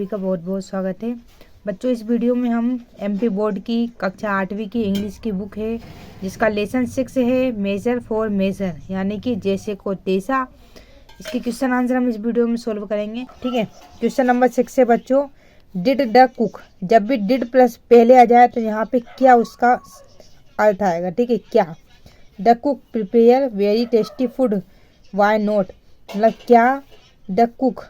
सभी का बहुत बहुत स्वागत है। बच्चों, इस वीडियो में हम एमपी बोर्ड की कक्षा 8वीं की इंग्लिश की बुक है जिसका लेसन 6 है मेजर फॉर मेजर, यानी कि जैसे को तैसा। इसके क्वेश्चन आंसर हम इस वीडियो में सोल्व करेंगे। ठीक है, क्वेश्चन नंबर 6 है बच्चों, डिड द कुक। जब भी डिड प्लस पहले आ जाए तो यहाँ पे क्या उसका अर्थ आएगा। ठीक है, क्या the cook prepare very tasty food, why not. मतलब क्या द कुक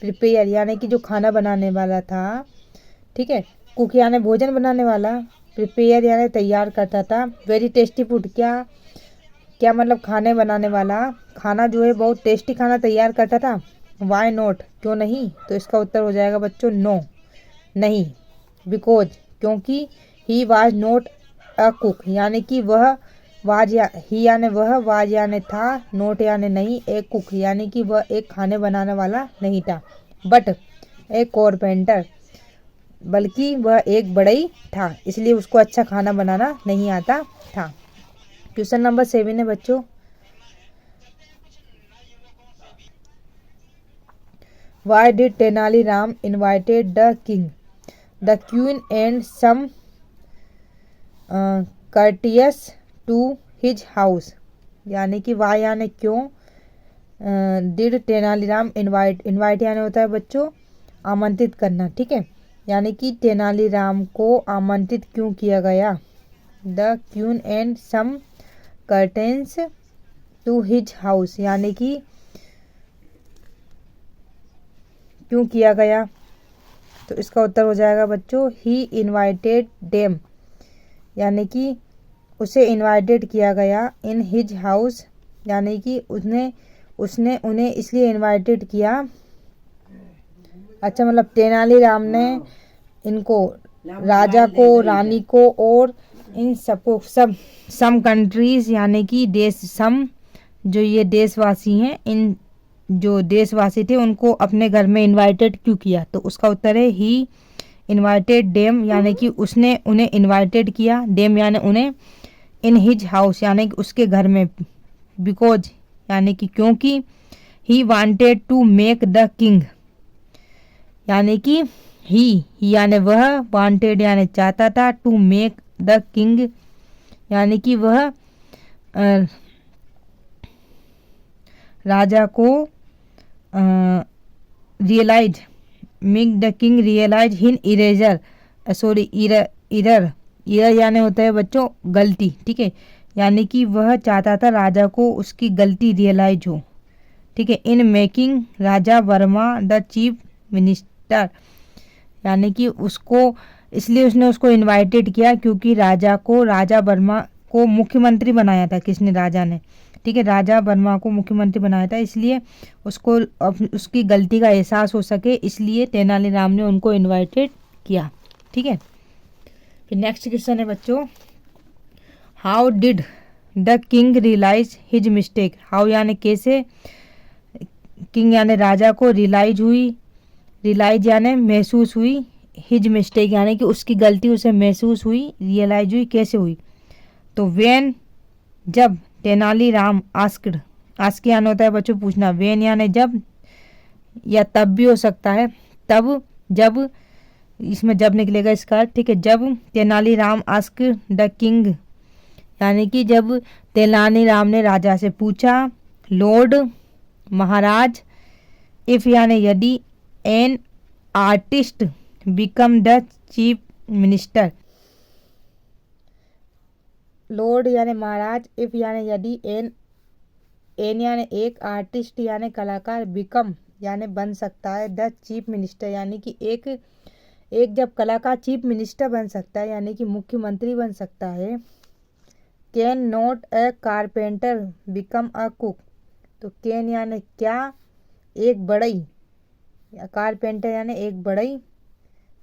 प्रिपेयर यानी कि जो खाना बनाने वाला था। ठीक है, कुक यानी भोजन बनाने वाला, प्रिपेयर यानी तैयार करता था, वेरी टेस्टी फूड क्या क्या मतलब खाने बनाने वाला, खाना जो है बहुत टेस्टी खाना तैयार करता था। वाई नॉट क्यों नहीं, तो इसका उत्तर हो जाएगा बच्चों नो, नहीं। बिकॉज क्योंकि he was not a cook यानी कि वह वाज या ही यानी वह, वाज यानी था, नोट यानी नहीं, एक कुक यानी कि वह एक खाने बनाने वाला नहीं था, बट एक कारपेंटर बल्कि वह एक बढ़ई था, इसलिए उसको अच्छा खाना बनाना नहीं आता था। क्वेश्चन नंबर 7 है बच्चों, why did Tenali Ram invited the king, the queen and some courtiers to his house. यानी कि वाई यानी क्यों, डिड तेनालीराम इनवाइट यानी होता है बच्चों आमंत्रित करना। ठीक है, यानी कि तेनालीराम को आमंत्रित क्यों किया गया। The queen and some courtiers to his house यानी कि क्यों किया गया, तो इसका उत्तर हो जाएगा बच्चों ही इनवाइटेड देम, यानी कि उसे इनवाइटेड किया गया, इन हिज हाउस यानी कि उसने उन्हें इसलिए इनवाइटेड किया। अच्छा, मतलब तेनालीराम ने इनको, राजा को, रानी को और इन सबको, सम कंट्रीज यानी कि देश, सम जो ये देशवासी हैं, इन जो देशवासी थे उनको अपने घर में इनवाइटेड क्यों किया, तो उसका उत्तर है ही इनवाइटेड डेम, यानी कि उसने उन्हें इनवाइटेड किया, डेम यानी उन्हें, इन हिज हाउस यानी कि उसके घर में, बिकॉज यानी कि क्योंकि, he wanted to make the king यानी कि ही यानी वह, वांटेड यानी चाहता था, टू मेक द किंग यानी कि वह राजा को realise, make the king realise his eraser, sorry error यानी होता है बच्चों गलती। ठीक है, यानी कि वह चाहता था राजा को उसकी गलती रियलाइज हो। ठीक है, in making Raja Verma the chief minister, यानी कि उसको, इसलिए उसने उसको इनवाइटेड किया क्योंकि राजा वर्मा को मुख्यमंत्री बनाया था, किसने, राजा ने। ठीक है, राजा वर्मा को मुख्यमंत्री बनाया था, इसलिए उसको उसकी गलती का एहसास हो सके, इसलिए तेनालीराम ने उनको इनवाइटेड किया। ठीक है, फिर नेक्स्ट क्वेश्चन है बच्चों, how did the king realise his mistake. How यानी कैसे, किंग यानी राजा को, रियलाइज यानी महसूस हुई, हिज मिस्टेक यानी कि उसकी गलती उसे महसूस हुई, रियलाइज हुई, कैसे हुई, तो वेन जब, तेनालीराम आस्क्ड, आस्क यानी होता है बच्चों पूछना, वेन यानी जब, या तब भी हो सकता है, तब, जब, इसमें जब निकलेगा इसका अर्थ। ठीक है, जब तेनालीराम आस्क द किंग यानी कि जब तेनालीराम ने राजा से पूछा, लॉर्ड महाराज, इफ यानी यदि, an artist become the chief minister, Lord यानी महाराज, इफ यानी यदि, एन यानी एक, आर्टिस्ट यानी कलाकार, बिकम यानी बन सकता है, द चीफ मिनिस्टर यानी कि एक जब कलाकार चीफ मिनिस्टर बन सकता है यानी कि मुख्यमंत्री बन सकता है। Can not a carpenter become a cook, तो कैन यानी क्या एक बढ़ई, कारपेंटर यानी एक बढ़ई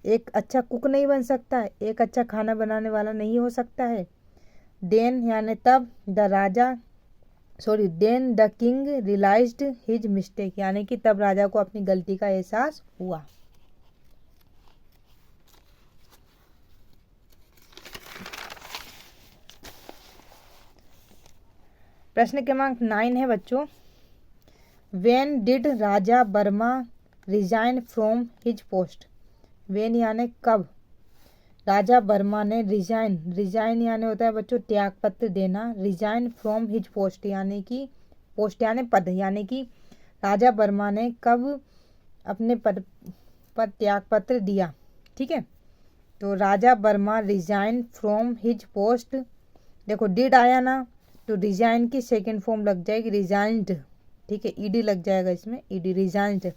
एक अच्छा कुक नहीं बन सकता है, एक अच्छा खाना बनाने वाला नहीं हो सकता है। देन यानी तब, then the king realised his mistake यानी कि तब राजा को अपनी गलती का एहसास हुआ। प्रश्न क्रमांक 9 है बच्चों, when did Raja Varma resign from his post. When यानी कब। राजा वर्मा ने रिजाइन यानी होता है बच्चों त्याग पत्र देना। रिजाइन फ्रॉम हिज पोस्ट यानी कि पोस्ट यानी पद, यानी कि राजा वर्मा ने कब अपने पद पर त्याग पत्र दिया। ठीक है, तो Raja Varma resign from his post. देखो डिड आया ना, तो रिजाइन की सेकंड फॉर्म लग जाएगी रिजाइन्ड। ठीक है, ईडी लग जाएगा इसमें, ED resigned.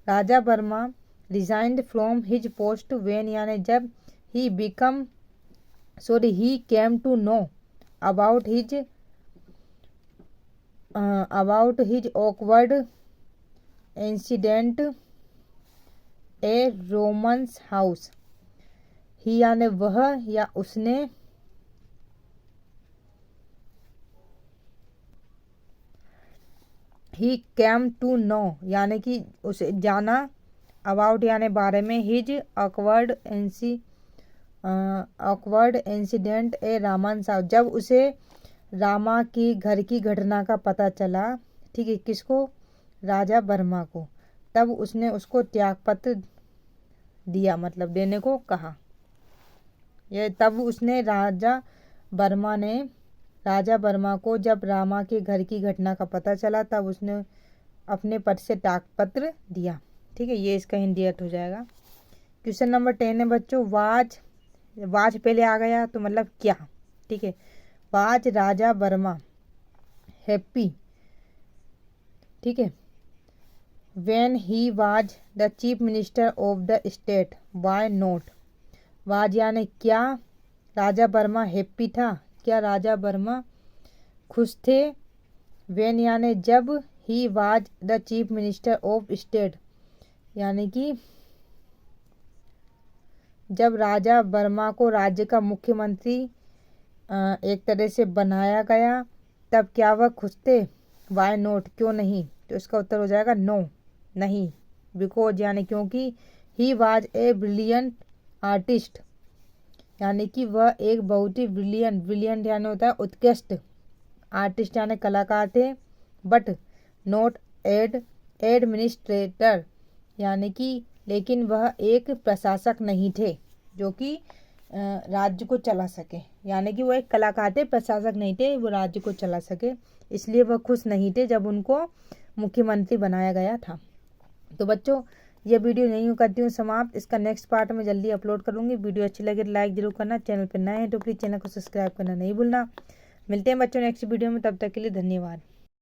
Raja Varma resigned from his post when यानी जब ही came to know about his awkward incident a romans house. He यानी वह या उसने, ही कैम टू नो यानी कि उसे जाना, अबाउट यानी बारे में, हिज ऑकवर्ड इंसिडेंट ए रामन साहब जब उसे रामा की घर की घटना का पता चला। ठीक है, किसको, राजा वर्मा को, तब उसने उसको त्यागपत्र दिया, मतलब देने को कहा। ये तब उसने राजा वर्मा को जब रामा के घर की घटना का पता चला तब उसने अपने पद से त्यागपत्र दिया। ठीक है, ये इसका हिंदी अर्थ हो जाएगा। क्वेश्चन नंबर 10 है बच्चों, वाज पहले आ गया तो मतलब क्या। ठीक है, वाज राजा वर्मा हैप्पी। ठीक है, when he was the chief minister of the state, why not. Was यानी क्या राजा वर्मा हैप्पी था, क्या राजा वर्मा खुश थे। व्हेन यानी जब, ही was the chief minister of state यानी कि जब राजा वर्मा को राज्य का मुख्यमंत्री एक तरह से बनाया गया तब क्या वह खुश थे। वाई नॉट क्यों नहीं, तो इसका उत्तर हो जाएगा नो नहीं। बिकॉज यानी क्योंकि, he was a brilliant artist यानी कि वह एक बहुत ही ब्रिलियंट यानी होता है उत्कृष्ट, आर्टिस्ट यानी कलाकार थे। बट नॉट एडमिनिस्ट्रेटर यानी कि लेकिन वह एक प्रशासक नहीं थे जो कि राज्य को चला सके, यानी कि वो एक कलाकार थे, प्रशासक नहीं थे, वो राज्य को चला सके, इसलिए वह खुश नहीं थे जब उनको मुख्यमंत्री बनाया गया था। तो बच्चों ये वीडियो नहीं करती हूँ समाप्त, इसका नेक्स्ट पार्ट में जल्दी अपलोड करूँगी। वीडियो अच्छी लगे तो लाइक जरूर करना, चैनल पर नए हैं तो प्लीज़ चैनल को सब्सक्राइब करना नहीं भूलना। मिलते हैं बच्चों नेक्स्ट वीडियो में, तब तक के लिए धन्यवाद।